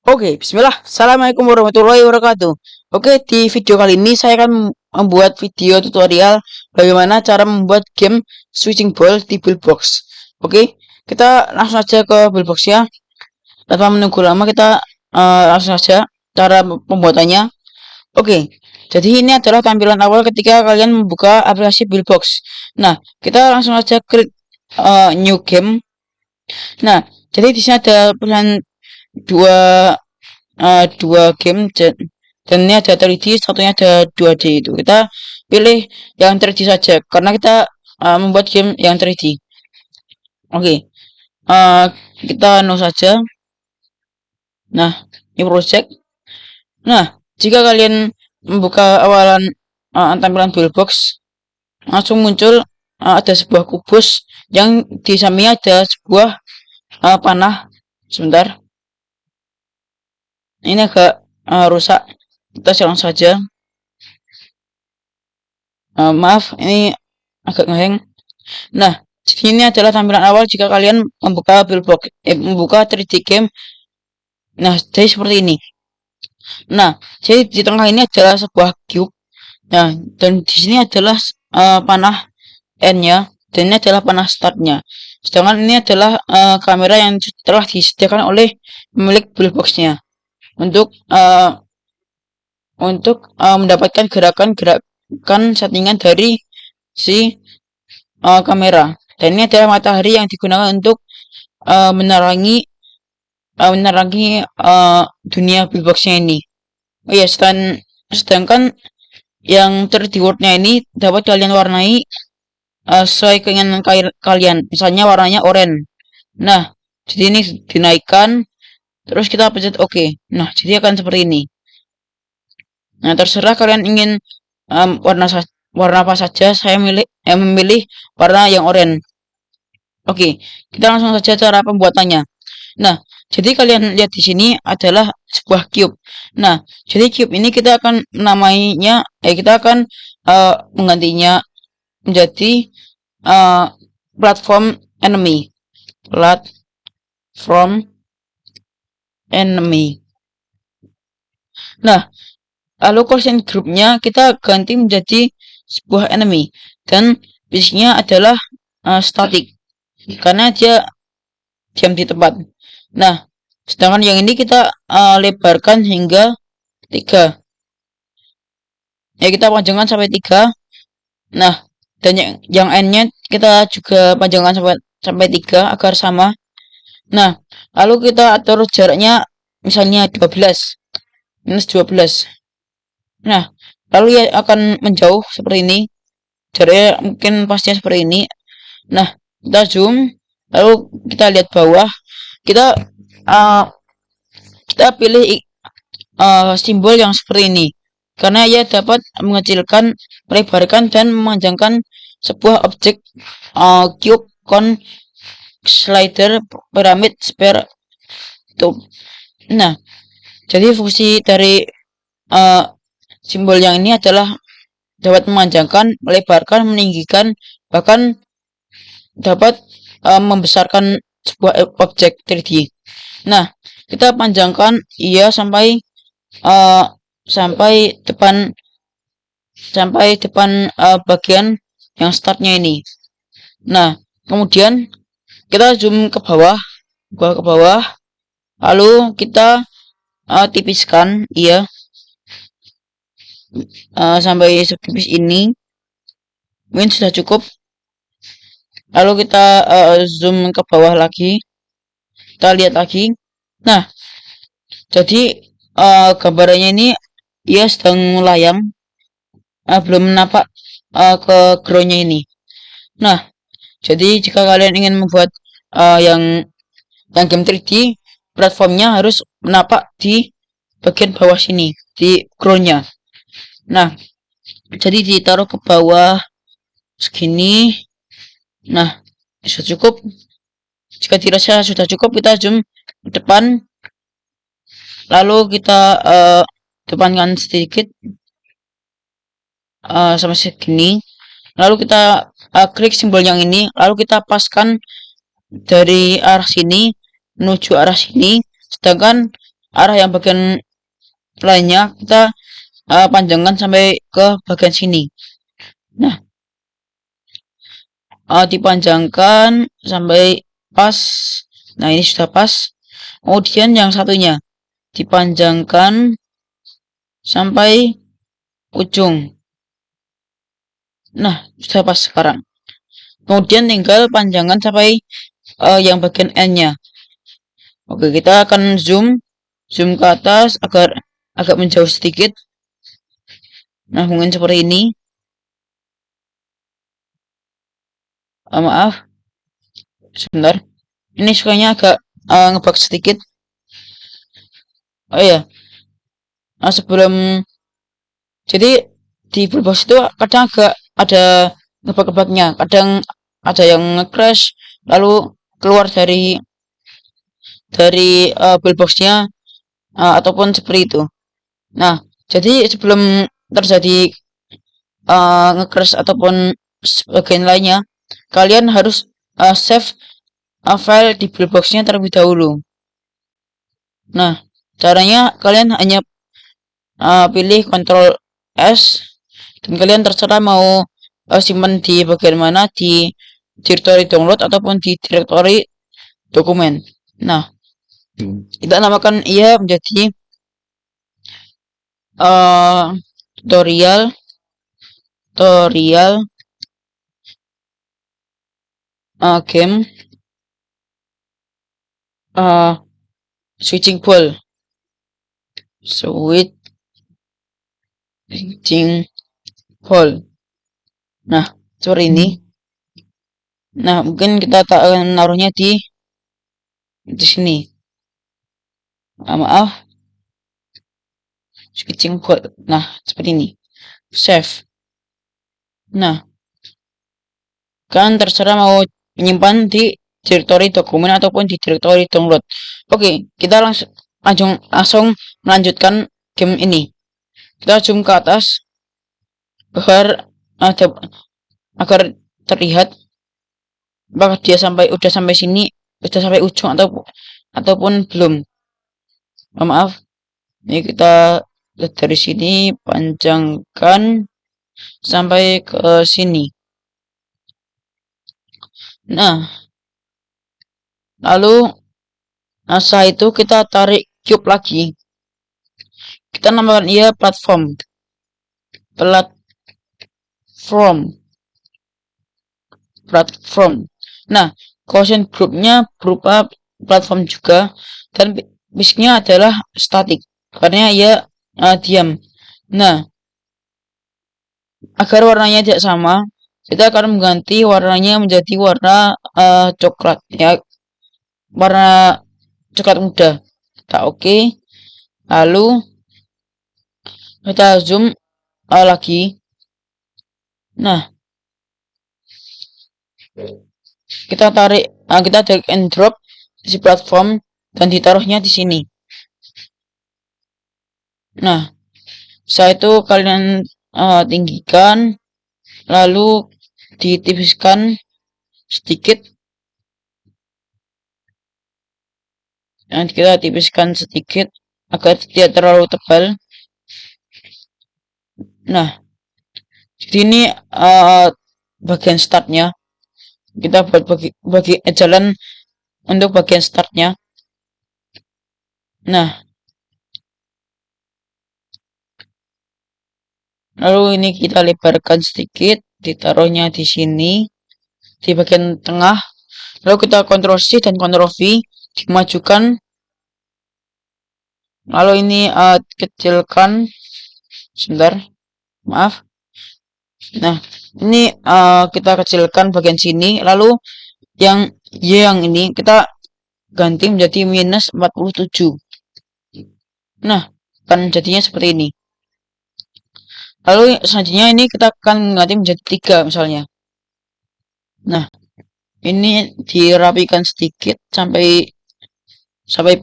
Oke, bismillah. Assalamualaikum warahmatullahi wabarakatuh. Oke, di video kali ini saya akan membuat video tutorial bagaimana cara membuat game switching ball di Buildbox. Oke, kita langsung saja ke Buildbox ya. Tanpa menunggu lama kita langsung saja cara pembuatannya. Oke, jadi ini adalah tampilan awal ketika kalian membuka aplikasi Buildbox. Nah, kita langsung saja klik new game. Nah, jadi di sini ada pilihan dua game dan ini ada 3D, satunya ada 2D. Itu kita pilih yang 3D saja karena kita membuat game yang 3D. Oke, kita saja. Nah, ini project. Nah, jika kalian membuka awalan tampilan Buildbox, langsung muncul ada sebuah kubus yang di sampingnya ada sebuah panah. Sebentar, ini agak rusak, kita langsung saja. Maaf, ini agak ngeheng. Nah, ini adalah tampilan awal jika kalian membuka Buildbox, membuka 3D game. Nah, jadi seperti ini. Nah, jadi di tengah ini adalah sebuah cube. Nah, dan di sini adalah panah N-nya, dan ini adalah panah startnya. Sedangkan ini adalah kamera yang telah disediakan oleh pemilik Buildbox-nya untuk mendapatkan gerakan settingan dari si kamera. Dan ini adalah matahari yang digunakan untuk menerangi dunia Buildbox-nya ini. Oh ya, sedangkan yang 3D world-nya ini dapat kalian warnai sesuai keinginan kalian. Misalnya warnanya oranye. Nah, jadi ini dinaikkan, terus kita pencet OK. Nah, jadi akan seperti ini. Nah, terserah kalian ingin warna apa saja. Saya memilih warna yang oranye. Oke, kita langsung saja cara pembuatannya. Nah, jadi kalian lihat di sini adalah sebuah cube. Nah, jadi cube ini kita akan namainya, kita akan menggantinya menjadi platform enemy. Platform enemy. Nah, lalu consent grupnya kita ganti menjadi sebuah enemy dan fisiknya adalah static karena dia diam di tempat. Nah, sedangkan yang ini kita lebarkan hingga 3. Ya, kita panjangkan sampai 3. Nah, dan yang N-nya kita juga panjangkan sampai 3 agar sama. Nah, lalu kita atur jaraknya misalnya 12 minus 12. Nah, lalu ya akan menjauh seperti ini. Jaraknya mungkin pastinya seperti ini. Nah, kita zoom, lalu kita lihat bawah. Kita pilih simbol yang seperti ini karena ia dapat mengecilkan, melebarkan, dan memanjangkan sebuah objek cube, cone, slider, piramid, sphere, tube. Nah, jadi fungsi dari simbol yang ini adalah dapat memanjangkan, melebarkan, meninggikan, bahkan dapat membesarkan sebuah objek 3D. Nah, kita panjangkan sampai depan bagian yang startnya ini. Nah, kemudian kita zoom ke bawah, lalu kita tipiskan sampai setipis ini. Mungkin sudah cukup. Lalu kita zoom ke bawah lagi, kita lihat lagi. Nah, jadi gambarannya ini ia sedang melayang, belum menapak ke groundnya ini. Nah, jadi jika kalian ingin membuat yang game 3D, platformnya harus menapak di bagian bawah sini, di groundnya. Nah, jadi ditaruh ke bawah segini. Nah, sudah cukup. Jika dirasa sudah cukup, kita zoom ke depan, lalu kita depankan sedikit sampai segini. Lalu kita klik simbol yang ini, lalu kita paskan dari arah sini menuju arah sini, sedangkan arah yang bagian lainnya kita panjangkan sampai ke bagian sini. Nah, dipanjangkan sampai pas. Nah, ini sudah pas. Kemudian yang satunya dipanjangkan sampai ujung. Nah, sudah pas sekarang. Kemudian tinggal panjangkan sampai yang bagian N-nya. Oke, kita akan zoom ke atas agar agak menjauh sedikit. Nah, mungkin seperti ini. Maaf, sebentar. Ini sukanya agak ngebug sedikit. Oh iya, sebelum jadi di Bluebox itu kadang agak ada ngebug-ngebugnya. Kadang ada yang nge-crash lalu keluar dari Blueboxnya ataupun seperti itu. Nah, jadi sebelum terjadi nge-crash ataupun bagian lainnya, kalian harus save file di Blueboxnya terlebih dahulu. Nah, caranya kalian hanya pilih Ctrl S dan kalian terserah mau simpan di bagian mana, di direktori download ataupun di direktori dokumen. Nah, kita namakan ia menjadi tutorial game switching ball. Nah, seperti ini. Nah, mungkin kita akan naruhnya di sini. Maaf. Switching ball. Nah, seperti ini. Save. Nah, kan terserah mau menyimpan di direktori dokumen ataupun di direktori download. Oke, kita langsung melanjutkan game ini. Kita zoom ke atas agar terlihat apakah dia udah sampai sini, udah sampai ujung ataupun belum. Maaf. Ini kita lihat dari sini, panjangkan sampai ke sini. Nah, lalu setelah itu kita tarik cube lagi. Kita namakan ia platform. Nah, quotient groupnya berupa platform juga, dan basicnya adalah static karena ia diam. Nah, agar warnanya tidak sama, kita akan mengganti warnanya menjadi warna coklat, ya, warna coklat muda. Kita oke. Lalu kita zoom lagi. Nah, kita drag and drop di platform dan ditaruhnya di sini. Nah, setelah itu kalian tinggikan, lalu ditipiskan sedikit. Dan kita tipiskan sedikit agar tidak terlalu tebal. Nah, di sini bagian startnya. Kita buat bagi jalan untuk bagian startnya. Nah, lalu ini kita lebarkan sedikit, ditaruhnya di sini di bagian tengah. Lalu kita Ctrl C dan Ctrl V, dimajukan. Lalu ini kecilkan. Sebentar, maaf. Nah, ini kita kecilkan bagian sini. Lalu yang Y yang ini kita ganti menjadi minus 47. Nah, akan jadinya seperti ini. Lalu selanjutnya ini kita akan ganti menjadi 3 misalnya. Nah, ini dirapikan sedikit sampai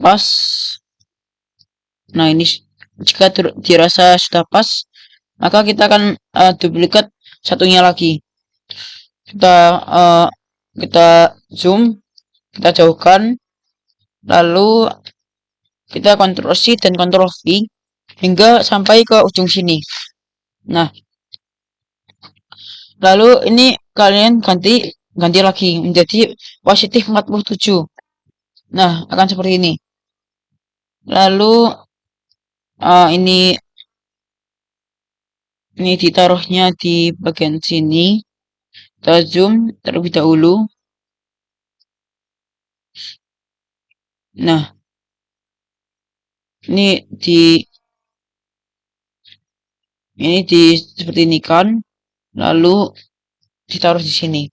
pas. Nah, ini jika dirasa sudah pas, maka kita akan duplikat satunya lagi. Kita zoom, kita jauhkan, lalu kita Ctrl C dan Ctrl V hingga sampai ke ujung sini. Nah, lalu ini kalian ganti lagi menjadi positif 47. Nah, akan seperti ini. Lalu ini ditaruhnya di bagian sini. Kita zoom terlebih dahulu. Nah, ini seperti ini kan. Lalu ditaruh di sini.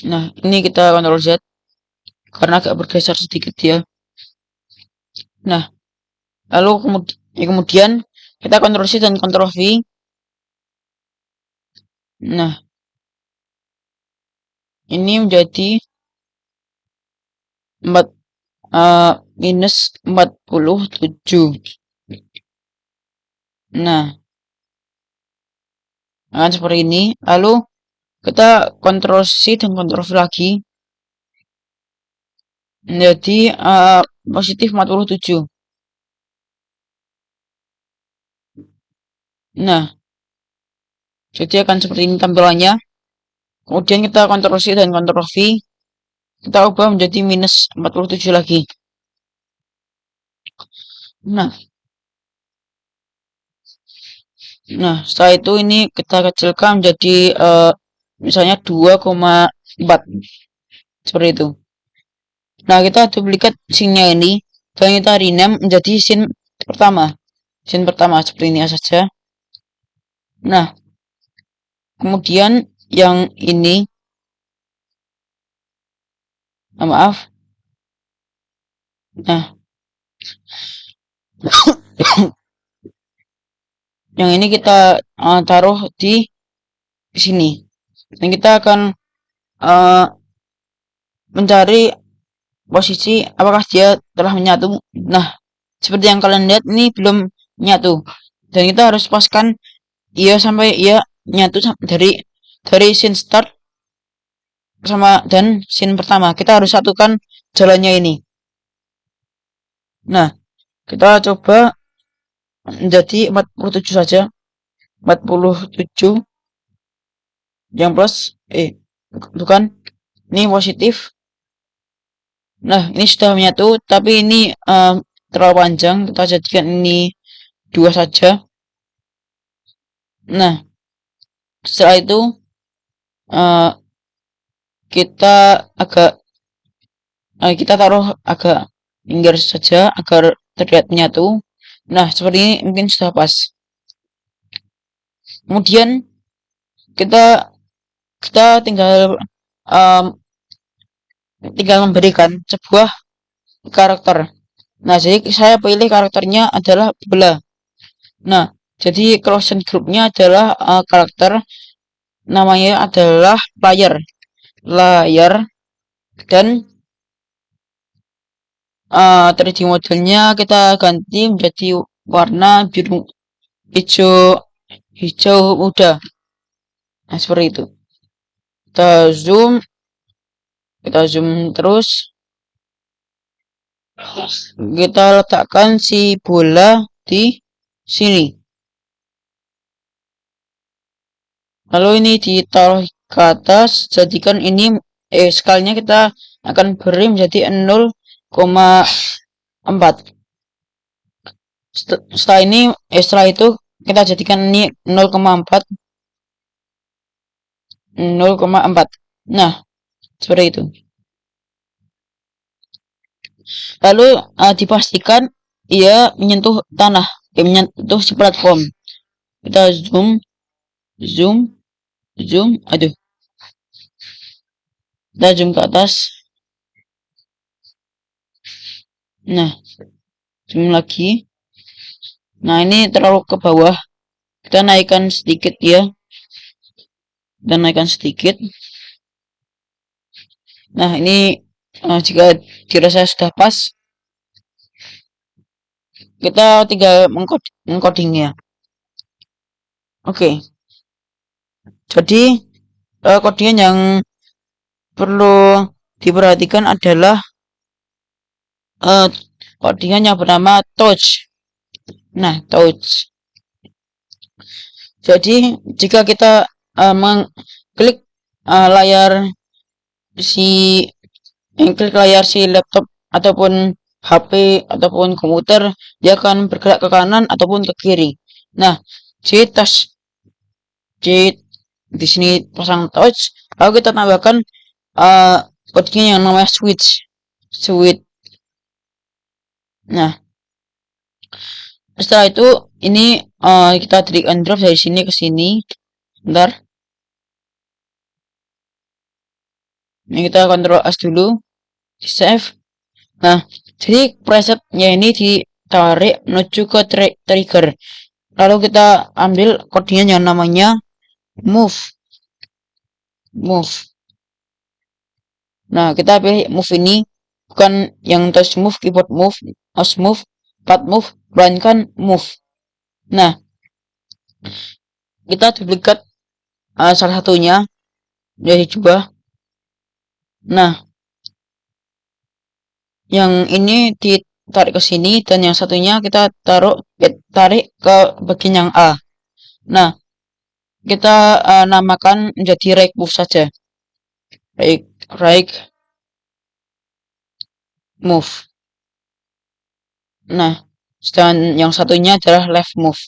Nah, ini kita Ctrl Z karena agak bergeser sedikit ya. Nah, lalu kemudian kita Ctrl C dan Ctrl V. Nah, ini menjadi minus 47. Nah, akan seperti ini. Lalu kita Ctrl C dan Ctrl V lagi menjadi positif 47. Nah, jadi akan seperti ini tampilannya. Kemudian kita Ctrl C dan Ctrl V. Kita ubah menjadi minus 47 lagi. Nah, setelah itu ini kita kecilkan menjadi misalnya 2,4 seperti itu. Nah, kita duplikat scene-nya ini dan kita rename menjadi scene pertama. Scene pertama seperti ini saja. Nah, kemudian yang ini maaf. Nah, yang ini kita taruh di sini. Dan kita akan mencari posisi apakah dia telah menyatu. Nah, seperti yang kalian lihat ini belum menyatu. Dan kita harus paskan ia sampai ia nyatu dari scene start sama dan scene pertama. Kita harus satukan jalannya ini. Nah, kita coba menjadi 47 saja. 47 yang plus bukan, ini positif. Nah, ini sudah menyatu, tapi ini terlalu panjang. Kita jadikan ini 2 saja. Nah, setelah itu kita taruh agak pinggir saja agar terlihat menyatu. Nah, seperti ini mungkin sudah pas. Kemudian kita tinggal memberikan sebuah karakter. Nah, jadi saya pilih karakternya adalah bola. Nah, jadi closed groupnya adalah karakter, namanya adalah player, dan 3D modelnya kita ganti menjadi warna biru hijau muda. Nah, seperti itu. Kita zoom terus. Kita letakkan si bola di sini. Lalu ini ditaruh ke atas, jadikan ini skalinya kita akan beri menjadi 0,4. Setelah itu kita jadikan ini 0,4. Nah, seperti itu. Lalu dipastikan ia menyentuh tanah, menyentuh si platform. Kita zoom, aduh. Kita zoom ke atas. Nah, zoom lagi. Nah, ini terlalu ke bawah. Kita naikkan sedikit ya. Dan naikkan sedikit. Nah, ini jika dirasa sudah pas, kita tinggal mengcodingnya. Oke. Jadi codingan yang perlu diperhatikan adalah uh, codingan yang bernama touch. Nah, touch. Jadi jika kita mengklik layar si klik layar si laptop ataupun HP ataupun komputer, dia akan bergerak ke kanan ataupun ke kiri. Nah, si touch di sini pasang touch, lalu kita tambahkan codingan yang namanya switch. Nah, setelah itu ini kita drag and drop dari sini ke sini. Bentar. Ini kita Ctrl S dulu, save. Nah, jadi presetnya ini ditarik menuju ke trigger. Lalu kita ambil codingan yang namanya move. Nah, kita pilih move ini, bukan yang touch move, keyboard move, mouse move, pad move, melainkan move. Nah, kita duplikat salah satunya dari dua. Nah, yang ini ditarik ke sini dan yang satunya kita tarik ke bagian yang A. Nah, kita namakan menjadi right move saja. Right move. Nah, sedangkan yang satunya adalah left move.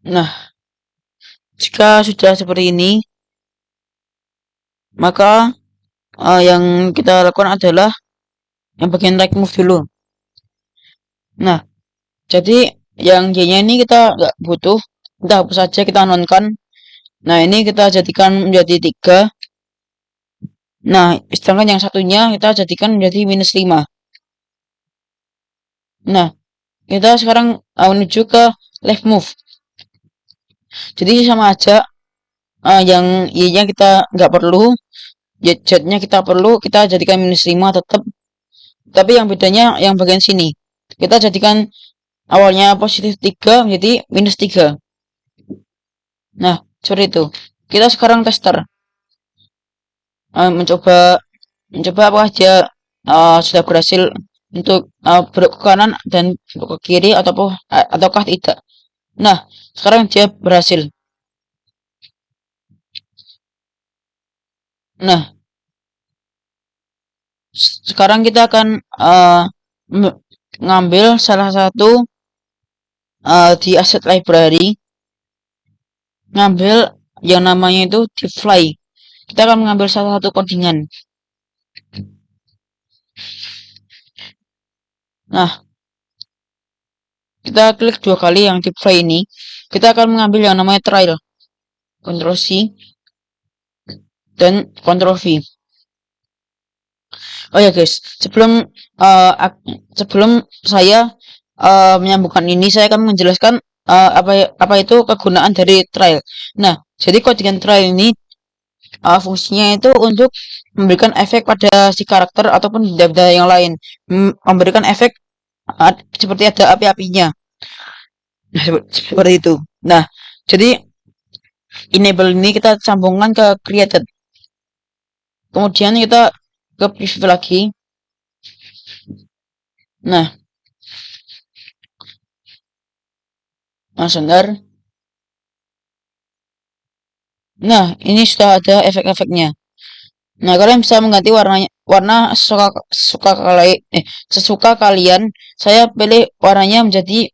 Nah, jika sudah seperti ini, maka yang kita lakukan adalah yang bagian right move dulu. Nah, jadi yang Y-nya ini kita nggak butuh, kita hapus saja, kita nonkan. Nah, ini kita jadikan menjadi 3. Nah, sedangkan yang satunya kita jadikan menjadi -5. Nah, kita sekarang menuju ke left move. Jadi sama aja, yang Y-nya kita nggak perlu, Z-nya kita perlu, kita jadikan -5 tetap. Tapi yang bedanya yang bagian sini. Kita jadikan awalnya positif 3 menjadi -3. Nah, seperti itu. Kita sekarang tester. Mencoba apakah dia sudah berhasil untuk belok ke kanan dan belok ke kiri ataukah tidak. Nah, sekarang dia berhasil. Nah, sekarang kita akan ngambil salah satu di asset library, ngambil yang namanya itu di fly. Kita akan mengambil salah satu codingan. Nah, kita klik 2 kali yang di fly ini. Kita akan mengambil yang namanya trial. Ctrl C dan Ctrl V. Oh ya guys, sebelum saya menyambungkan ini, saya akan menjelaskan apa itu kegunaan dari trial. Nah, jadi codingan trial ini fungsinya itu untuk memberikan efek pada si karakter ataupun benda-benda yang lain, memberikan efek seperti ada api-apinya. Nah, seperti itu. Nah, jadi enable ini kita sambungkan ke created. Kemudian kita ke preview lagi. Nah, sebentar. Nah, ini sudah ada efek-efeknya. Nah, kalian bisa mengganti warna sesuka kalian. Saya pilih warnanya menjadi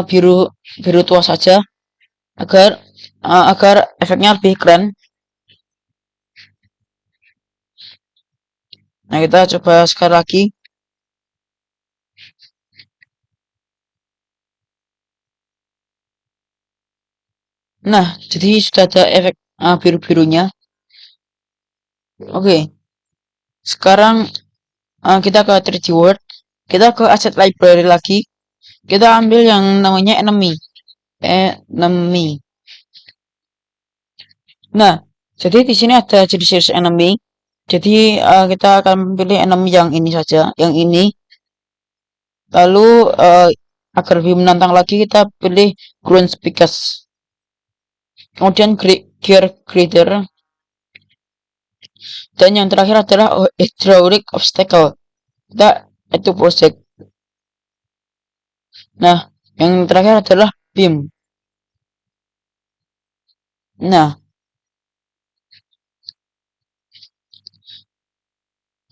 biru tua saja agar efeknya lebih keren. Nah, kita coba sekali lagi. Nah, jadi sudah ada efek biru-birunya. Oke. Sekarang kita ke 3D World. Kita ke asset library lagi. Kita ambil yang namanya enemy. Nah, jadi di sini ada jenis enemy. Jadi kita akan pilih enemy yang ini saja, yang ini. Lalu agar lebih menantang lagi kita pilih ground speakers. Kemudian gear grider. Dan yang terakhir adalah hydraulic obstacle. Kita itu project. Nah, yang terakhir adalah beam. Nah,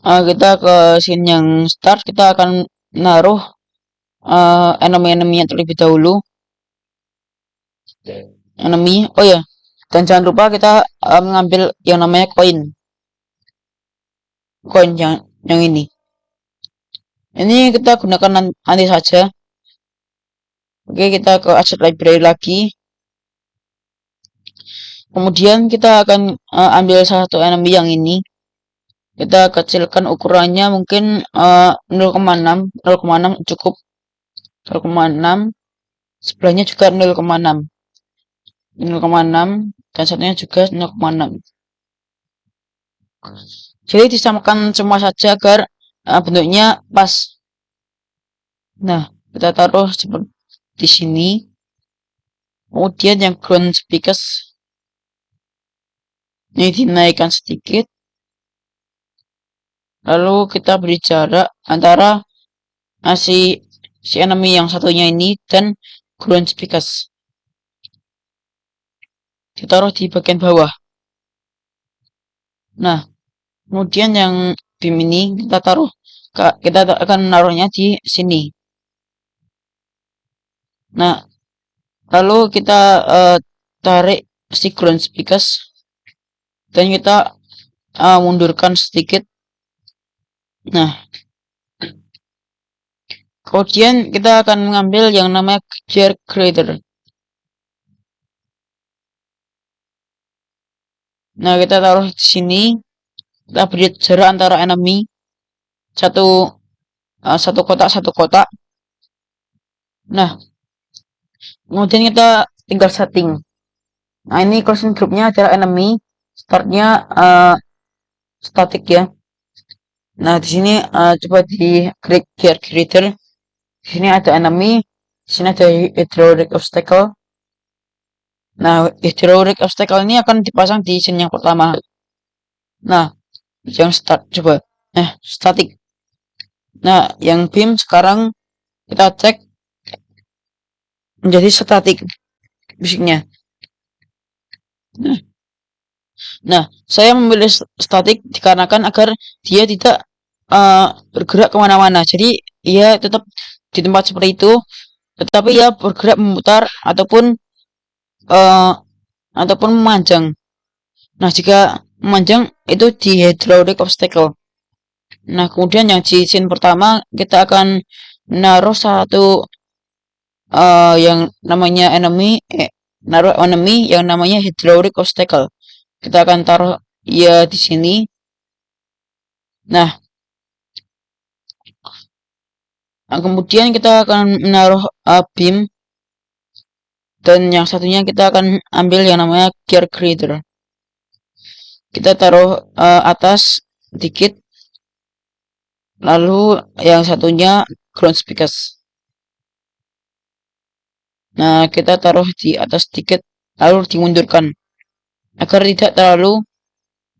kita ke scene yang start, kita akan naruh enemy-enemy yang terlebih dahulu. Enemy, oh ya, dan jangan lupa kita mengambil yang namanya koin yang ini. Ini kita gunakan nanti saja. Oke, kita ke asset library lagi. Kemudian kita akan ambil salah satu enemy yang ini. Kita kecilkan ukurannya mungkin 0,6 cukup. 0,6, sebelahnya juga 0,6 dan satunya juga 0,6. Jadi disamakan semua saja agar bentuknya pas. Nah, kita taruh seperti di sini. Kemudian yang ground speakers ini dinaikkan sedikit. Lalu kita beri jarak antara si enemy yang satunya ini dan ground speakers. Ditaruh di bagian bawah. Nah, kemudian yang beam ini kita akan menaruhnya di sini. Nah, lalu kita tarik si ground speakers dan kita mundurkan sedikit. Nah, kemudian kita akan mengambil yang namanya gear creator. Nah, kita taruh di sini. Kita beri jarak antara enemy satu kotak. Nah, kemudian kita tinggal setting. Nah, ini closing groupnya adalah enemy, startnya static ya. Nah, di sini coba di klik gear creator. Di sini ada enemy, di sini ada hydraulic obstacle. Nah, hydraulic obstacle ini akan dipasang di scene yang pertama. Nah, yang start coba. Static. Nah, yang beam sekarang kita cek menjadi static fisiknya. Nah, saya memilih static dikarenakan agar dia tidak bergerak kemana-mana. Jadi, ia tetap di tempat seperti itu, tetapi ia bergerak memutar ataupun memanjang. Nah, jika memanjang itu di hydraulic obstacle. Nah, kemudian yang di scene pertama kita akan menaruh satu yang namanya enemy yang namanya hydraulic obstacle. Kita akan taruh ya di sini. Nah, kemudian kita akan menaruh beam dan yang satunya kita akan ambil yang namanya gear creator. Kita taruh atas sedikit, lalu yang satunya ground speakers. Nah, kita taruh di atas sedikit, lalu dimundurkan agar tidak terlalu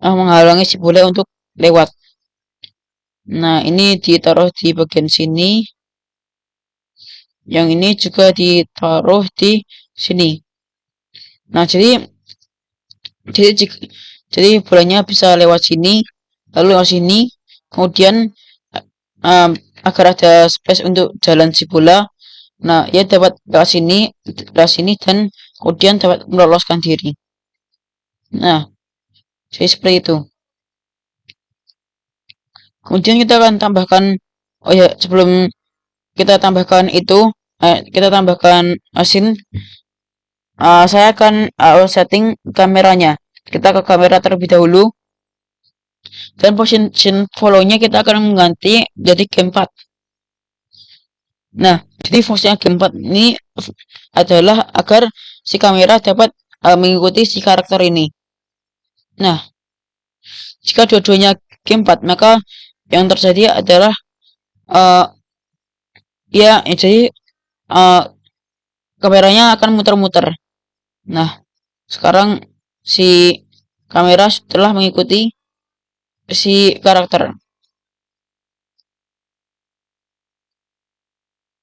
menghalangi si bule untuk lewat. Nah, ini ditaruh di bagian sini. Yang ini juga ditaruh di sini. Nah, jadi bolanya bisa lewat sini, lalu lewat sini, kemudian agar ada space untuk jalan si bola. Nah, ia dapat lewat sini dan kemudian dapat meloloskan diri. Nah, jadi seperti itu. Kemudian kita akan tambahkan, sebelum kita tambahkan itu, kita tambahkan scene. Saya akan setting kameranya. Kita ke kamera terlebih dahulu. Dan position follow-nya kita akan mengganti jadi game 4. Nah, jadi fungsinya game 4 ini adalah agar si kamera dapat mengikuti si karakter ini. Nah, jika dua-duanya game 4, maka yang terjadi adalah jadi kameranya akan muter-muter. Nah, sekarang si kamera setelah mengikuti si karakter.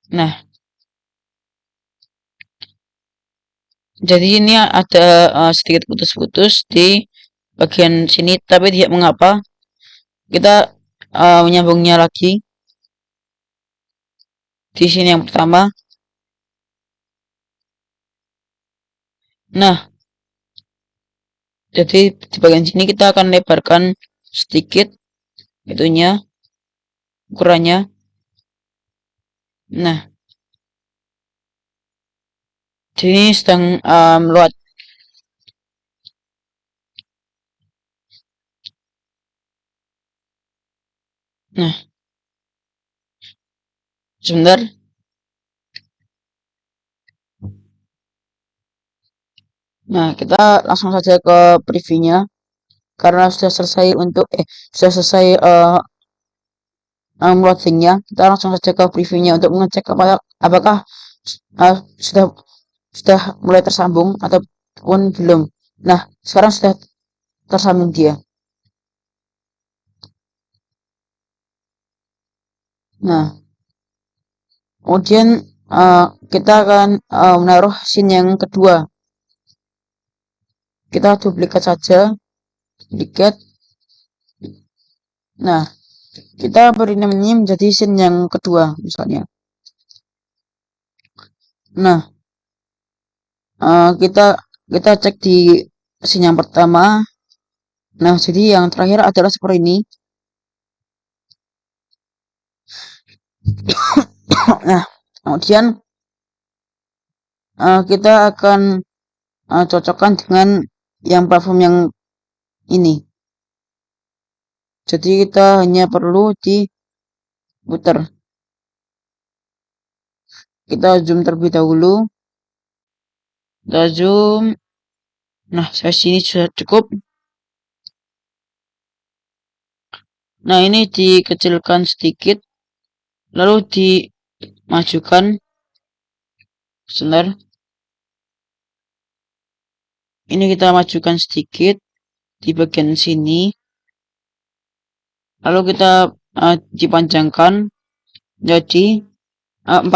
Nah, jadi ini ada sedikit putus-putus di bagian sini, tapi tidak mengapa. Kita menyambungnya lagi di sini yang pertama. Nah, jadi di bagian sini kita akan lebarkan sedikit itunya, ukurannya. Nah, ini sedang meluat. Nah, sebentar. Nah, kita langsung saja ke previewnya karena sudah selesai sudah selesai loadingnya. Kita langsung saja ke previewnya untuk mengecek apakah uh, sudah sudah mulai tersambung ataupun belum. Nah, sekarang sudah tersambung dia. Nah, kemudian kita akan menaruh scene yang kedua. Kita duplikat saja, duplikat. Nah, kita beri namanya menjadi scene yang kedua misalnya. Nah, kita cek di scene yang pertama. Nah, jadi yang terakhir adalah seperti ini. Nah, kemudian kita akan cocokkan dengan yang platform yang ini. Jadi kita hanya perlu diputar. Kita zoom terlebih dahulu. Kita zoom. Nah, saya sini sudah cukup. Nah, ini dikecilkan sedikit. Lalu dimajukan. Sebentar. Ini kita majukan sedikit di bagian sini. Lalu kita dipanjangkan jadi 4.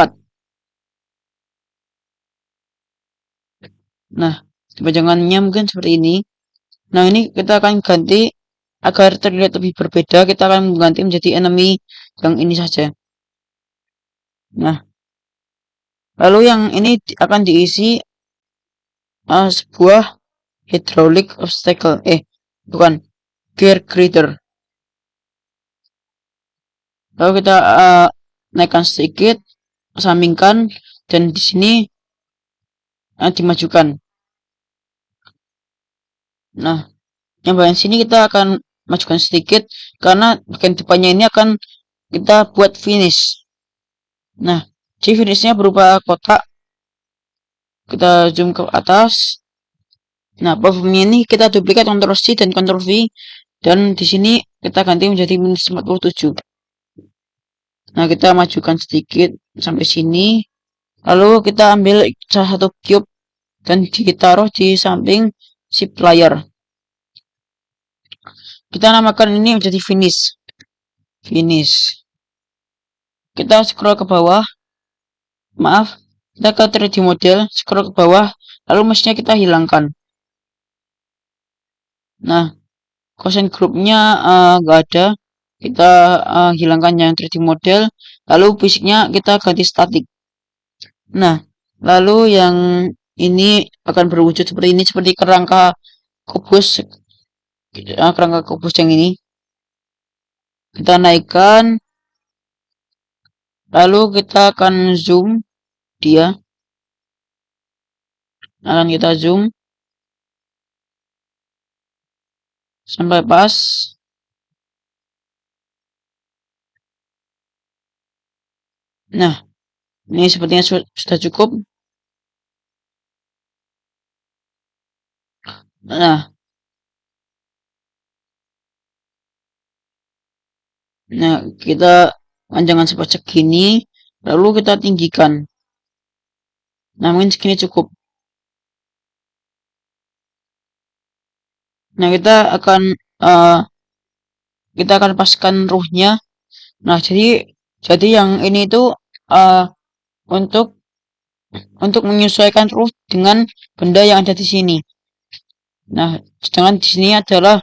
Nah, dipanjangkannya mungkin seperti ini. Nah, ini kita akan ganti agar terlihat lebih berbeda. Kita akan mengganti menjadi enemy yang ini saja. Nah, lalu yang ini akan diisi sebuah hydraulic obstacle. Bukan, gear grider. Lalu kita naikkan sedikit, sampingkan, dan di sini dimajukan. Nah, yang bagian sini kita akan majukan sedikit karena bagian depannya ini akan kita buat finish. Nah, jadi finishnya berupa kotak. Kita zoom ke atas. Nah, platformnya ini kita duplikat Ctrl C dan Ctrl V, dan di sini kita ganti menjadi minus 47. Nah, kita majukan sedikit sampai sini. Lalu kita ambil salah satu cube dan ditaruh di samping si player. Kita namakan ini menjadi finish. Finish. Kita scroll ke bawah. Maaf, kita ke 3D model, scroll ke bawah, lalu mestinya kita hilangkan. Nah, Gaussian groupnya nggak ada. Kita hilangkan yang 3D model, lalu fisiknya kita ganti statik. Nah, lalu yang ini akan berwujud seperti ini, seperti kerangka kubus yang ini. Kita naikkan, lalu kita akan zoom dia. Akan kita zoom sampai pas. Nah, ini sepertinya sudah cukup. Nah, kita panjangkan seperti gini, lalu kita tinggikan. Nah, mungkin segini cukup. Nah, kita akan kita akan paskan ruhnya. Nah, jadi yang ini itu untuk menyesuaikan ruh dengan benda yang ada di sini. Nah, sedangkan di sini adalah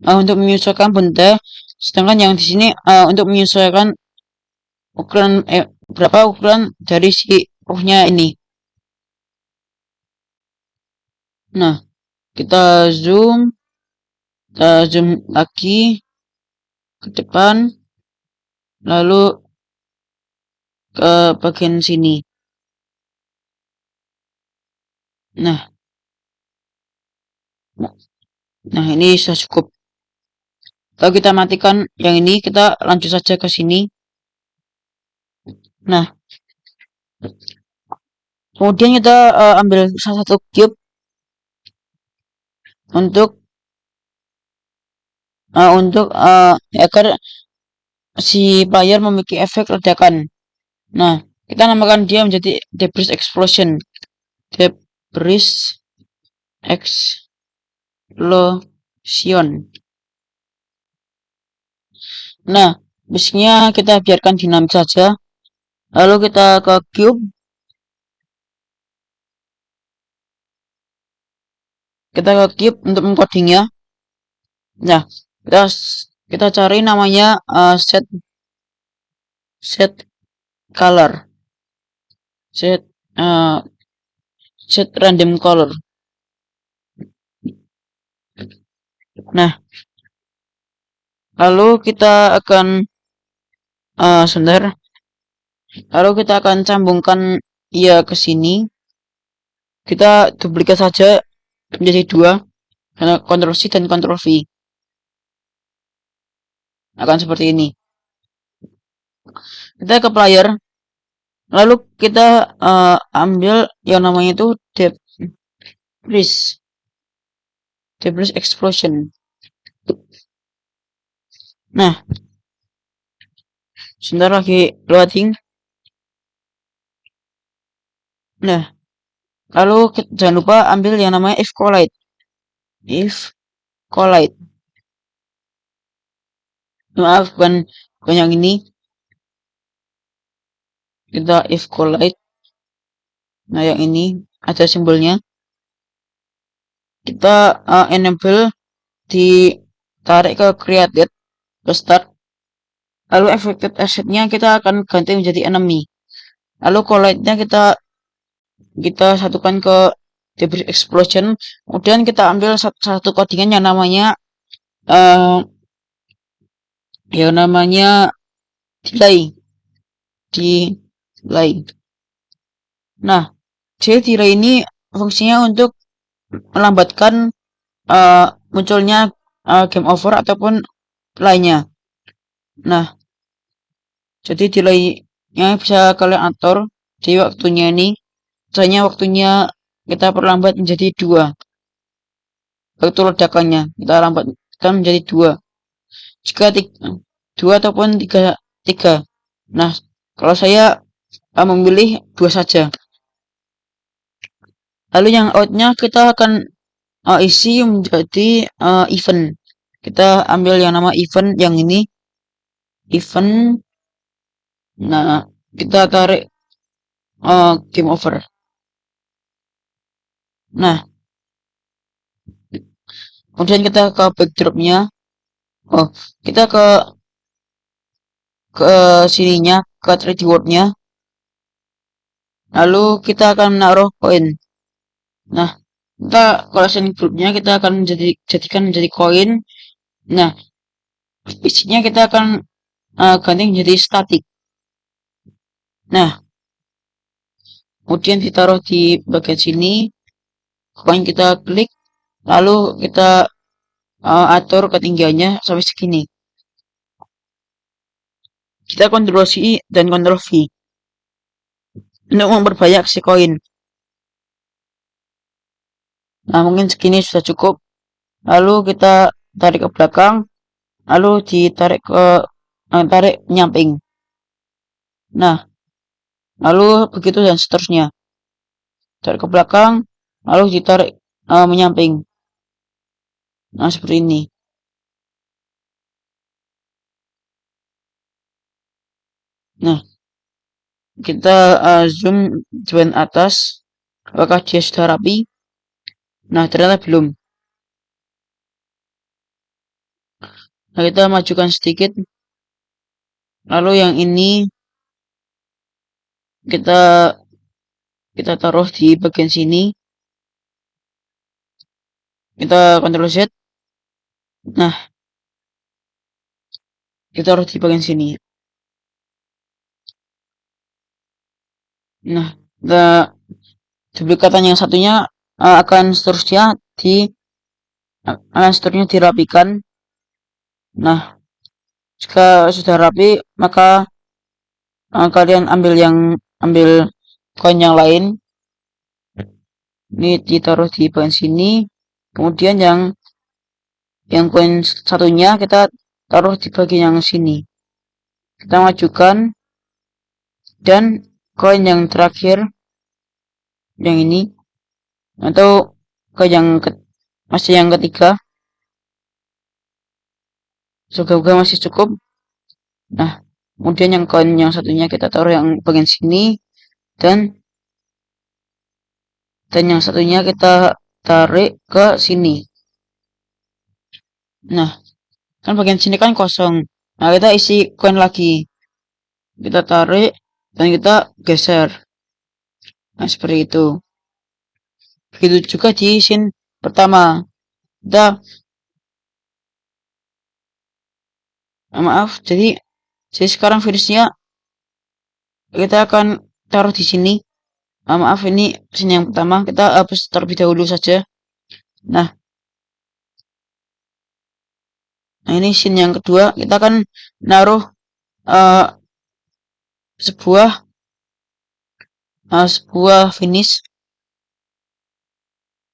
untuk menyesuaikan benda, sedangkan yang di sini untuk menyesuaikan ukuran berapa ukuran dari si ruhnya ini. Nah, kita zoom lagi ke depan, lalu ke bagian sini. Nah, ini sudah cukup. Kalau kita matikan yang ini, kita lanjut saja ke sini. Nah, kemudian kita ambil salah satu cube untuk agar si player memiliki efek ledakan. Nah, kita namakan dia menjadi debris explosion. Debris explosion. Nah, basicnya kita biarkan dinamis saja. Lalu kita ke cube. Kita ke cube untuk mengcodingnya. Nah, kita cari namanya set color. Set random color. Nah, lalu kita akan sebentar. Lalu kita akan sambungkan ia ke sini. Kita duplikat saja menjadi dua. Ctrl C dan Ctrl V. Akan seperti ini. Kita ke player. Lalu kita ambil yang namanya itu debris explosion. Nah, sebentar lagi loading. Nah, lalu jangan lupa ambil yang namanya if collide. Maaf, bukan yang ini. Kita if collide. Nah, yang ini ada simbolnya. Kita enable ditarik ke created, ke start. Lalu affected assetnya kita akan ganti menjadi enemy. Lalu collide-nya kita satukan ke debris explosion. Kemudian kita ambil satu codingan yang namanya delay. Nah, delay ini fungsinya untuk melambatkan munculnya game over ataupun lainnya. Nah, jadi delay-nya bisa kalian atur di waktunya ini. Misalnya waktunya kita perlambat menjadi 2. Waktu ledakannya kita lambatkan menjadi 2. Jika 2 ataupun 3. Nah, kalau saya memilih 2 saja. Lalu yang outnya kita akan isi menjadi event. Kita ambil yang nama event yang ini. Event. Nah, kita tarik game over. Nah, kemudian kita ke backdropnya. Kita ke sininya, ke 3D world-nya. Lalu kita akan menaruh koin. Nah, kita collection groupnya kita akan jadikan menjadi koin. Nah, isinya kita akan ganti menjadi static. Nah, kemudian ditaruh di bagian sini. Koin kita klik, lalu kita atur ketinggiannya sampai segini. Kita Ctrl C dan Ctrl V untuk memperbanyak si koin. Nah, mungkin segini sudah cukup. Lalu kita tarik ke belakang, lalu ditarik tarik nyamping. Nah, lalu begitu dan seterusnya. Tarik ke belakang, lalu ditarik menyamping. Nah, seperti ini. kita zoom di bagian atas, apakah dia sudah rapi? Nah, ternyata belum. Nah, kita majukan sedikit, lalu yang ini kita taruh di bagian sini, kita Ctrl Z. Nah, kita taruh di bagian sini. Nah, duplikatan yang satunya akan seterusnya dirapikan. Nah, jika sudah rapi, maka kalian ambil koin yang lain. Ini ditaruh di bagian sini. Kemudian yang koin satunya kita taruh di bagian yang sini. Kita majukan, dan koin yang terakhir yang ini, atau koin masih yang ketiga, semoga masih cukup. Nah, kemudian yang koin yang satunya kita taruh yang bagian sini, dan yang satunya kita tarik ke sini. Nah, kan bagian sini kan kosong. Nah, kita isi koin lagi. Kita tarik dan kita geser. Nah, seperti itu. Begitu juga di scene pertama. Kita maaf, jadi sekarang finishnya kita akan taruh di sini. Maaf, ini scene yang pertama, kita hapus terlebih dahulu saja. Nah, ini scene yang kedua, kita akan naruh sebuah finish.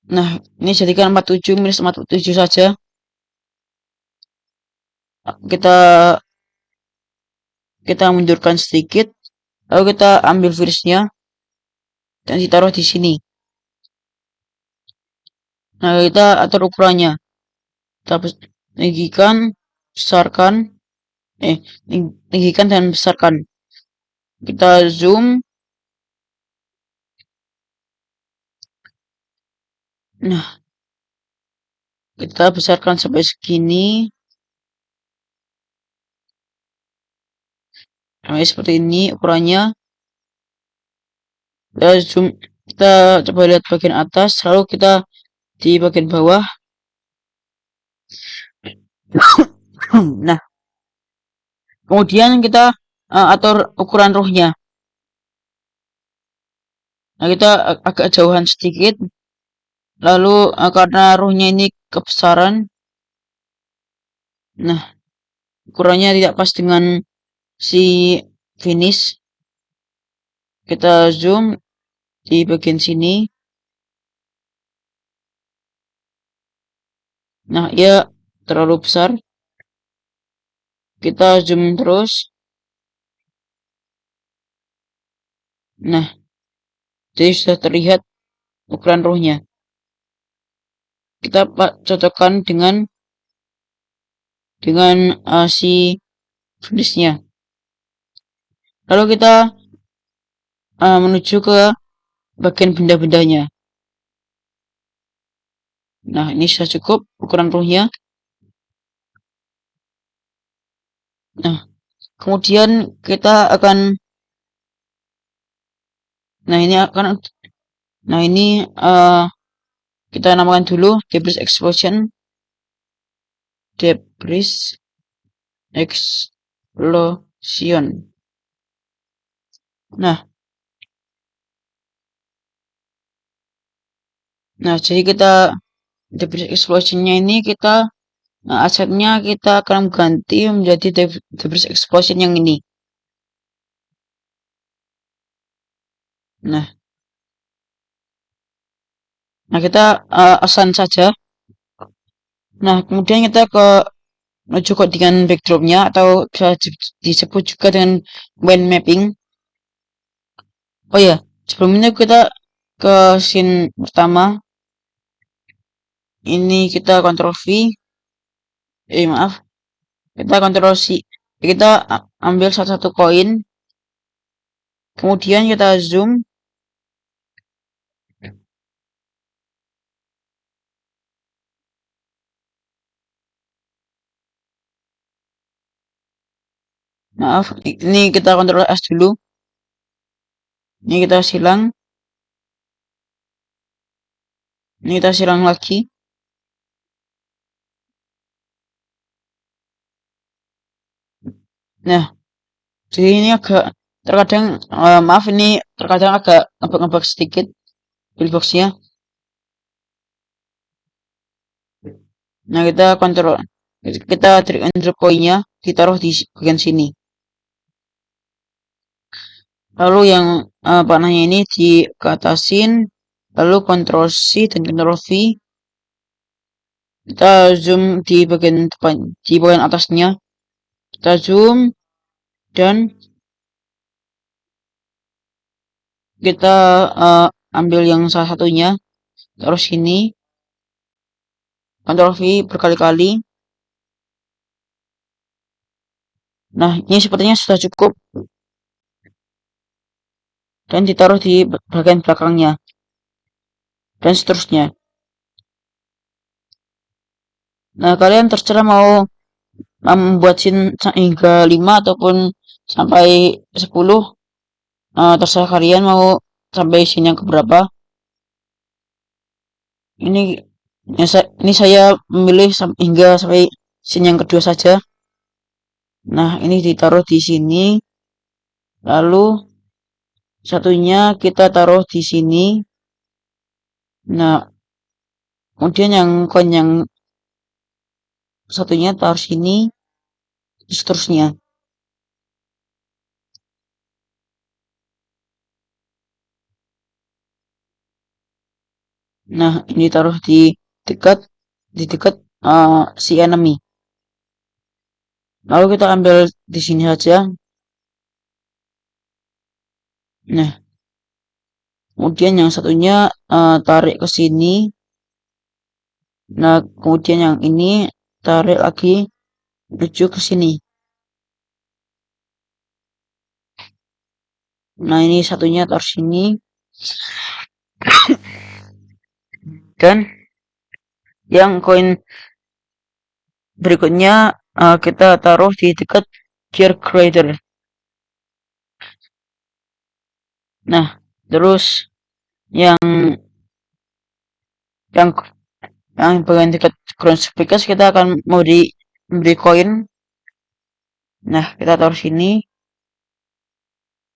Nah, ini jadikan 47 minus 47 saja. Kita mundurkan sedikit, lalu kita ambil finishnya dan ditaruh di sini. Nah, kita atur ukurannya. Kita tinggikan, besarkan, tinggikan dan besarkan. Kita zoom. Nah, kita besarkan sampai segini. Nah, seperti ini ukurannya. Kita zoom, kita coba lihat bagian atas, lalu kita di bagian bawah. Nah, kemudian kita atur ukuran rohnya. Nah, kita agak jauhan sedikit. Lalu karena rohnya ini kebesaran, nah ukurannya tidak pas dengan si finish. Kita zoom di bagian sini. Nah, ia terlalu besar. Kita zoom terus. Nah, jadi sudah terlihat ukuran rohnya. Kita cocokkan dengan si finishnya. Lalu kita menuju ke bagian benda-bendanya. Nah, ini sudah cukup ukuran rohnya. Nah, kemudian kita akan kita namakan dulu debris explosion. Nah, jadi kita debris explosionnya ini kita asetnya kita akan ganti menjadi debris explosion yang ini. Nah, kita assign saja. Nah, kemudian kita menuju dengan backdropnya, atau bisa disebut juga dengan mind mapping. Oh ya, sebelumnya kita ke scene pertama. Ini kita Ctrl V. Maaf. Kita Ctrl C. Kita ambil satu koin. Kemudian kita zoom. Maaf, ini kita Ctrl S dulu. Ini kita silang. Ini kita silang lagi. Nah, jadi ini agak terkadang maaf ini terkadang agak ngebug-ngebug sedikit pillboxnya. Nah, kita drag and drop koinnya ditaruh di bagian sini. Lalu yang panahnya ini dikatasin, lalu Ctrl C dan Ctrl V. Kita zoom di bagian depan, di bagian atasnya. Kita zoom dan kita ambil yang salah satunya, taruh sini. Ctrl V berkali-kali. Nah, ini sepertinya sudah cukup. Dan ditaruh di bagian belakangnya. Dan seterusnya. Nah, kalian terserah mau membuat scene hingga 5 ataupun sampai 10. Terserah kalian mau sampai scene yang keberapa. Ini saya memilih hingga sampai scene yang kedua saja. Nah, ini ditaruh di sini. Lalu satunya kita taruh di sini. Nah, kemudian yang koin yang satunya taruh sini, seterusnya. Nah, ini taruh di dekat si enemy. Lalu kita ambil di sini saja. Nah, kemudian yang satunya tarik ke sini. Nah, kemudian yang ini tarik lagi menuju ke sini. Nah, ini satunya taruh sini. Dan yang koin berikutnya kita taruh di dekat gear grader. Nah, terus yang bagian dekat ground speakers kita akan memberi koin. Nah, kita taruh sini.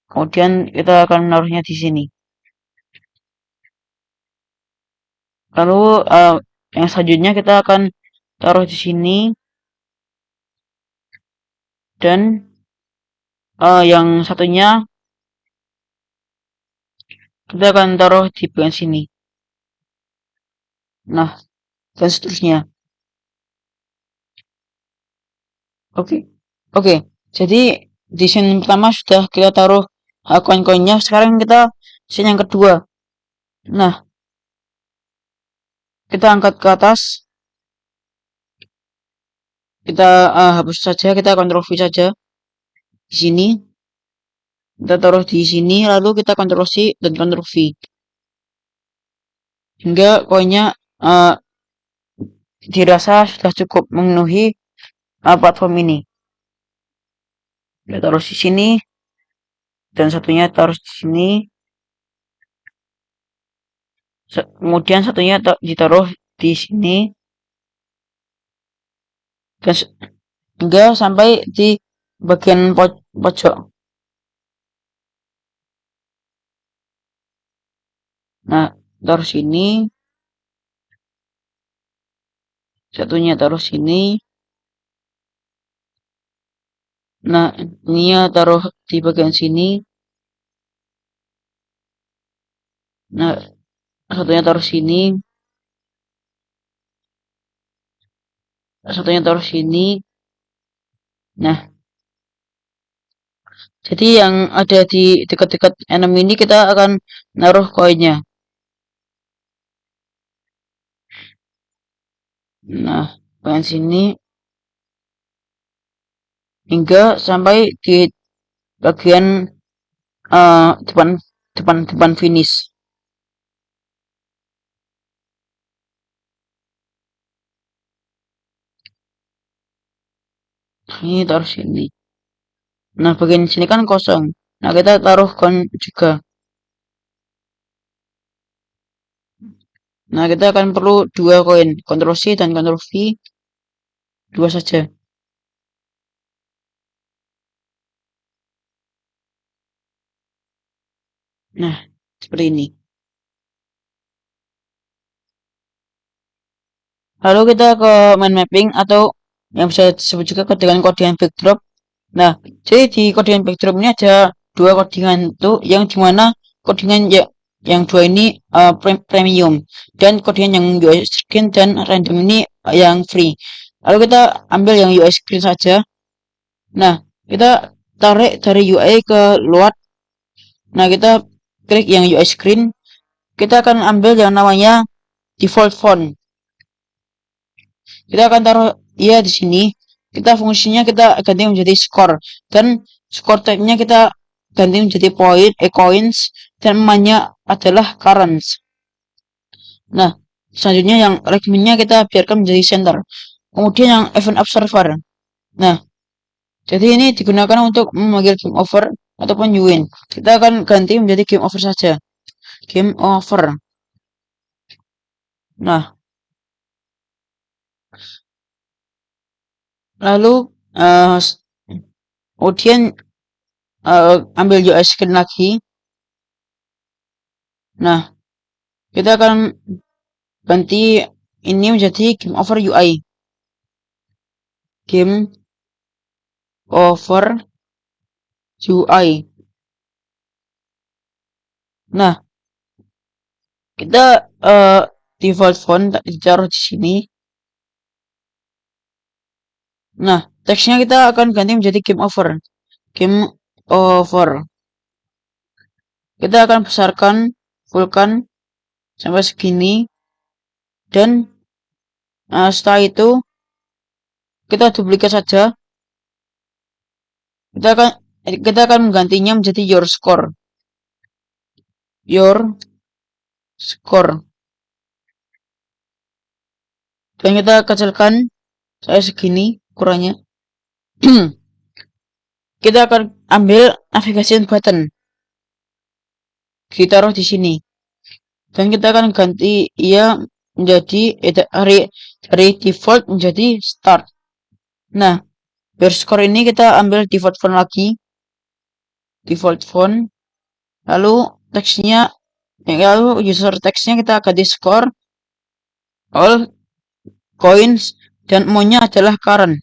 Kemudian kita akan menaruhnya di sini. Lalu yang selanjutnya kita akan taruh di sini. Dan yang satunya kita akan taruh di bagian sini. Nah, dan seterusnya. Oke. Jadi di scene pertama sudah kita taruh koin-koinnya. Sekarang kita scene yang kedua. Nah, kita angkat ke atas. Kita hapus saja. Kita Ctrl V saja. Di sini. Kita taruh di sini. Lalu kita Ctrl C dan Ctrl V. Hingga koinnya dirasa sudah cukup memenuhi platform ini. Kita taruh di sini. Dan satunya taruh di sini. Kemudian satunya ditaruh di sini. Dan hingga sampai di bagian pojok. Nah, taruh sini. Satunya taruh sini. Nah, ini taruh di bagian sini. Nah, satunya taruh sini. Satunya taruh sini. Nah, jadi yang ada di dekat-dekat enemy ini kita akan naruh koinnya. Nah, bagian sini hingga sampai di bagian depan depan finish. Ini taruh sini. Nah, bagian sini kan kosong. Nah, kita taruh kon juga. Nah, kita akan perlu 2 koin. Ctrl C dan Ctrl V. 2 saja. Nah, seperti ini. Lalu kita ke mind mapping atau yang bisa disebut juga dengan codingan backdrop. Nah, jadi di codingan backdrop ini ada 2 codingan itu yang dimana codingan ya, yang 2 ini premium dan codingan yang UI screen dan random ini yang free. Lalu kita ambil yang UI screen saja. Nah, kita tarik dari UI ke luar. Nah, kita klik yang UI screen. Kita akan ambil yang namanya default font. Kita akan taruh ia di sini. Kita fungsinya kita ganti menjadi score dan score type-nya kita ganti menjadi coins dan namanya adalah currents. Nah, selanjutnya yang regimennya kita biarkan menjadi center. Kemudian yang event observer. Nah, jadi ini digunakan untuk memanggil game over ataupun win. Kita akan ganti menjadi game over saja. Game over. Nah, lalu kemudian ambil UI screen lagi. Nah, kita akan ganti ini menjadi game over UI. Game over UI. Nah, kita default font ditaruh di sini. Nah, teksnya kita akan ganti menjadi game over. Game over. Kita akan besarkan, fullkan sampai segini. Dan setelah itu kita duplikat saja. Kita akan menggantinya menjadi your score. Your score. Dan kita kecilkan saya segini ukurannya. Kita akan ambil navigation button. Ditaruh di sini. Dan kita akan ganti ia menjadi dari default menjadi start. Nah, your score ini kita ambil default font lagi. Default font. Lalu teksnya, lalu user teksnya kita ganti score, all coins, dan maunya adalah current.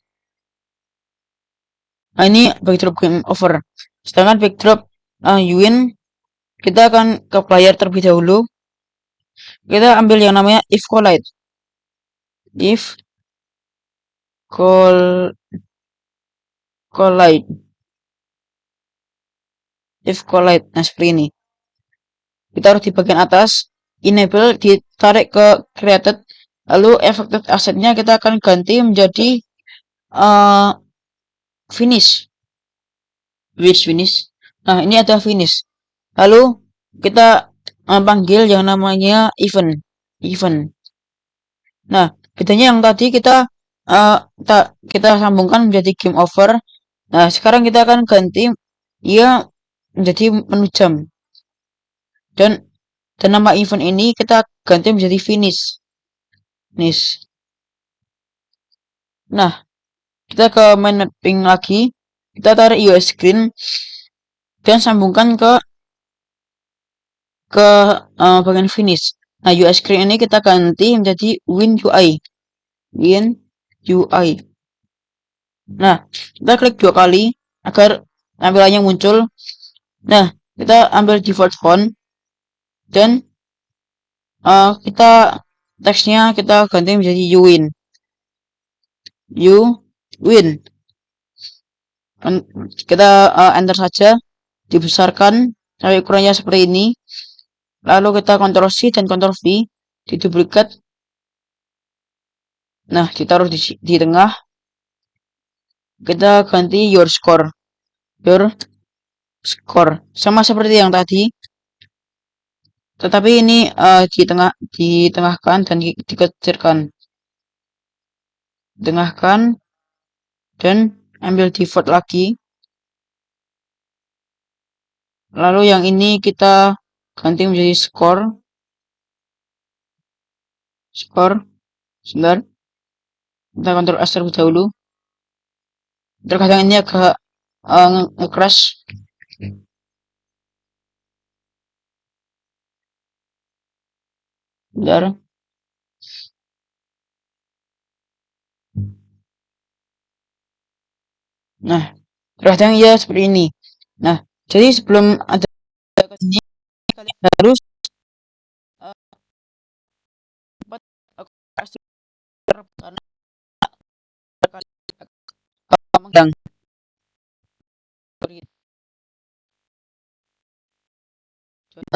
Nah, ini backdrop game over. Sedangkan backdrop win, kita akan ke player terlebih dahulu. Kita ambil yang namanya if collide. If collide. If collide. Nah, seperti ini. Kita harus di bagian atas. Enable ditarik ke created. Lalu affected assetnya kita akan ganti menjadi finish. Finish. Nah, ini ada finish. Lalu kita panggil yang namanya event. Nah, bedanya yang tadi kita sambungkan menjadi game over. Nah, sekarang kita akan ganti ia menjadi menu jam. Dan nama event ini kita ganti menjadi finish. Nah, kita ke main mapping lagi. Kita tarik UI screen dan sambungkan ke bagian finish. Nah, UI screen ini kita ganti menjadi win UI. Win UI. Nah, kita klik 2 kali agar tampilannya muncul. Nah, kita ambil default font dan kita teksnya kita ganti menjadi you win. You win. Kita enter saja, dibesarkan sampai ukurannya seperti ini. Lalu kita Ctrl C dan Ctrl V, diduplikat. Nah, ditaruh di tengah. Kita ganti your score. Your skor sama seperti yang tadi, tetapi ini ditengahkan dan dikecilkan. Tengahkan dan ambil default lagi. Lalu yang ini kita ganti menjadi skor. Sebentar, kita kontrol S terlebih dahulu. Terkadang ini agak nge-crash. Bentar. Nah, terkadang ya seperti ini. Nah, jadi sebelum ada ini, kalian harus pasti karena megang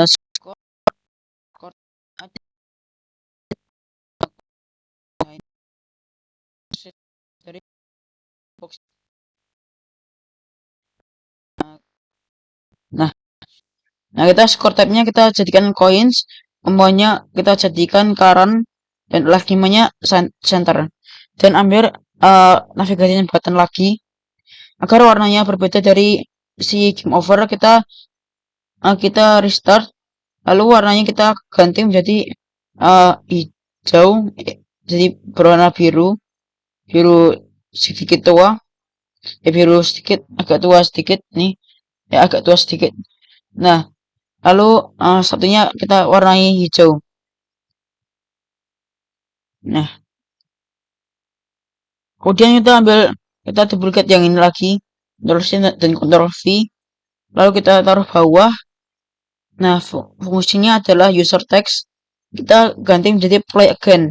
skor dari box. Nah, kita skor type-nya kita jadikan coins, umpamanya kita jadikan current dan live nya center. Dan ambil navigation button lagi agar warnanya berbeda dari si game over. Kita restart, lalu warnanya kita ganti menjadi hijau, jadi berwarna biru sedikit tua, biru sedikit, agak tua sedikit nih, ya agak tua sedikit. Nah, lalu satunya kita warnai hijau. Nah, kemudian kita duplicate yang ini lagi, Ctrl C dan Ctrl V, lalu kita taruh bawah. Nah, fungsinya adalah user text, kita ganti menjadi play again.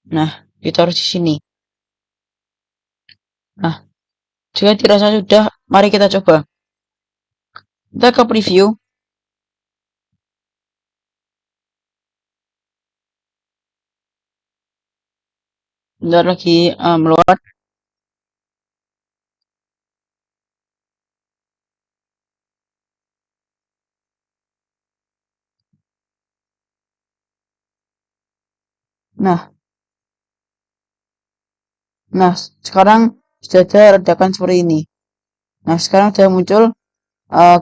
Nah, ditaruh di sini. Nah, jika dirasa sudah, mari kita coba. Kita ke preview. Bentar lagi meluat. Nah, sekarang sudah ada ledakan seperti ini. Nah, sekarang sudah muncul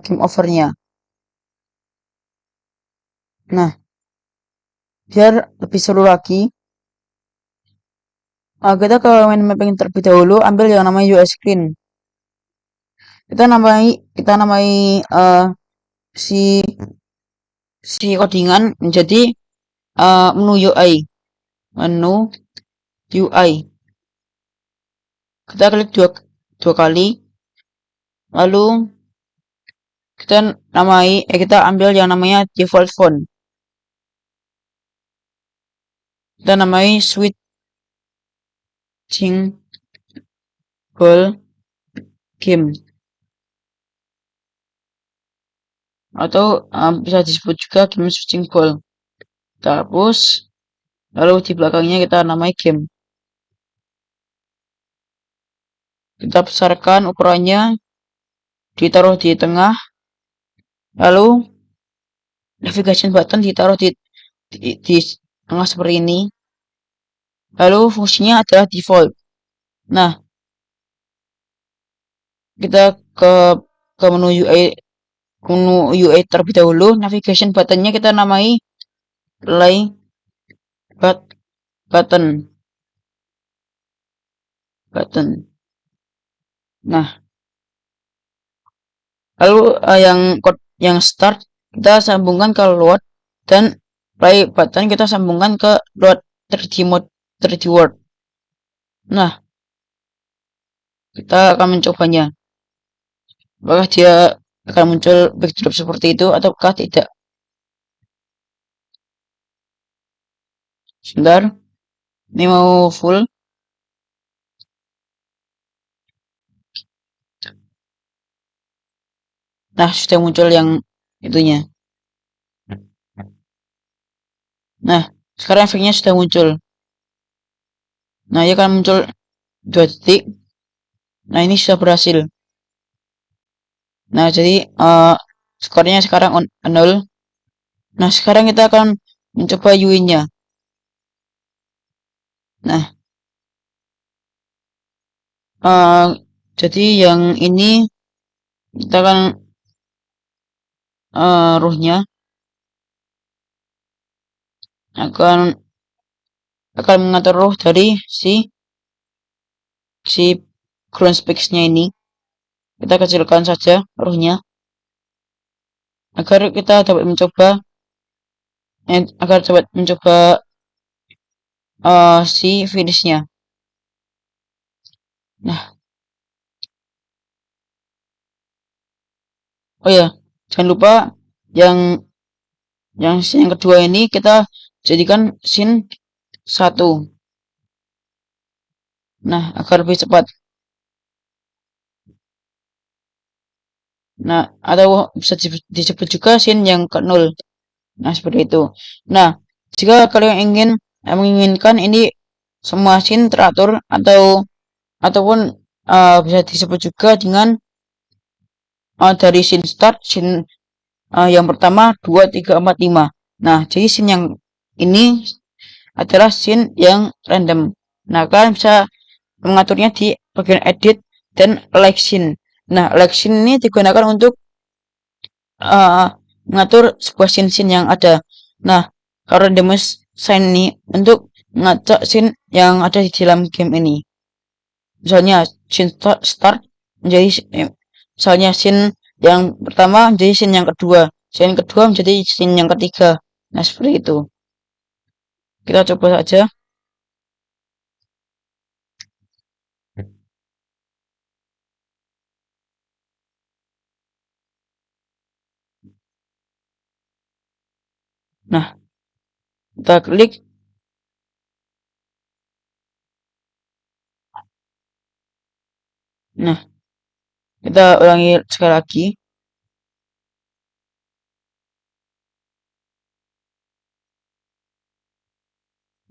game overnya. Nah, biar lebih seru lagi, kita ke main mapping terlebih dahulu, ambil yang namanya UI screen. Kita namai si codingan menjadi menu UI. Kita klik dua kali, lalu kita ambil yang namanya default font. Kita namai switching ball game, atau bisa disebut juga game switching ball. Kita hapus, lalu di belakangnya kita namai game. Kita besarkan ukurannya, ditaruh di tengah, lalu navigation button ditaruh di tengah seperti ini. Lalu fungsinya adalah default. Nah, kita ke menu UI terlebih dahulu. Navigation buttonnya kita namai play button. Nah, lalu yang start kita sambungkan ke load, dan play button kita sambungkan ke load 3D World. Nah, kita akan mencobanya. Apakah dia akan muncul backdrop seperti itu ataukah tidak? Sebentar, ini mau full. Nah, sudah muncul yang itunya. Nah, sekarang efeknya sudah muncul. Nah, ia akan muncul 2 titik. Nah, ini sudah berhasil. Nah, jadi skornya sekarang 0. Nah, sekarang kita akan mencoba UI-nya. Nah, jadi yang ini kita akan rohnya akan mengatur roh dari si ground space-nya ini. Kita kecilkan saja rohnya agar kita dapat mencoba si finishnya. Nah, oh ya, jangan lupa yang scene yang kedua ini kita jadikan scene 1. Nah, agar lebih cepat. Nah, atau bisa disebut juga scene yang ke-0. Nah, seperti itu. Nah, jika kalian menginginkan ini semua scene teratur ataupun bisa disebut juga dengan dari scene start, scene yang pertama 2, 3, 4, 5. Nah, jadi scene yang ini adalah scene yang random. Nah, kalian bisa mengaturnya di bagian edit dan like scene. Nah, like scene ini digunakan untuk mengatur sebuah scene yang ada. Nah, kalau randomized scene ini untuk mengacak scene yang ada di dalam game ini. Misalnya scene start menjadi misalnya scene yang pertama menjadi scene yang kedua, scene kedua menjadi scene yang ketiga. Nah, seperti itu. Kita coba saja. Nah, kita klik. Nah, kita ulangi sekali lagi.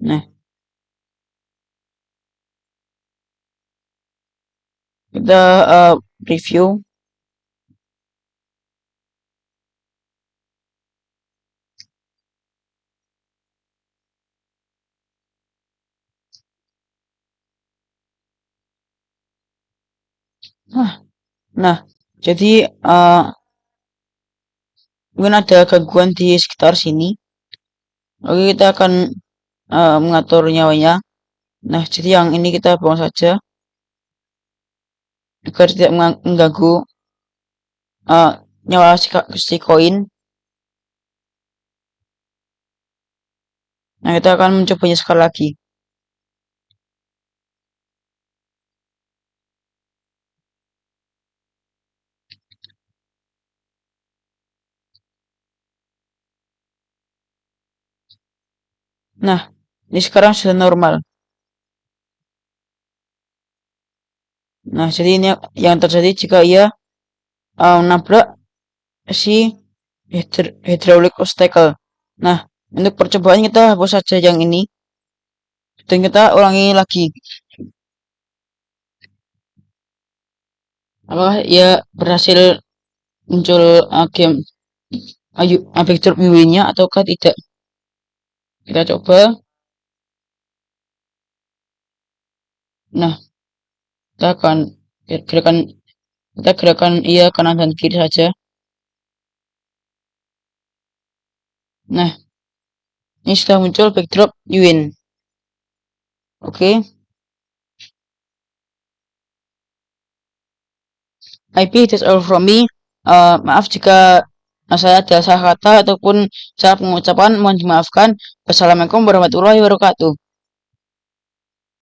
Nah, kita review. Nah, jadi mungkin ada gangguan di sekitar sini. Oke, kita akan mengatur nyawanya. Nah, jadi yang ini kita buang saja agar tidak mengganggu nyawa si koin. Nah, kita akan mencobanya sekali lagi. Nah, ini sekarang sudah normal. Nah, jadi ini yang terjadi jika ia menabrak si hydraulic obstacle. Nah, untuk percobaan kita hapus saja yang ini dan kita ulangi lagi. Apakah ia berhasil muncul game backdrop UI-nya ataukah tidak? Kita coba. Nah, kita akan gerakan ia kanan dan kiri saja. Nah, ini sudah muncul backdrop Yuin. Oke. IP that's all from me. Maaf jika saya ada salah kata ataupun salah pengucapan, mohon dimaafkan. Wassalamualaikum warahmatullahi wabarakatuh.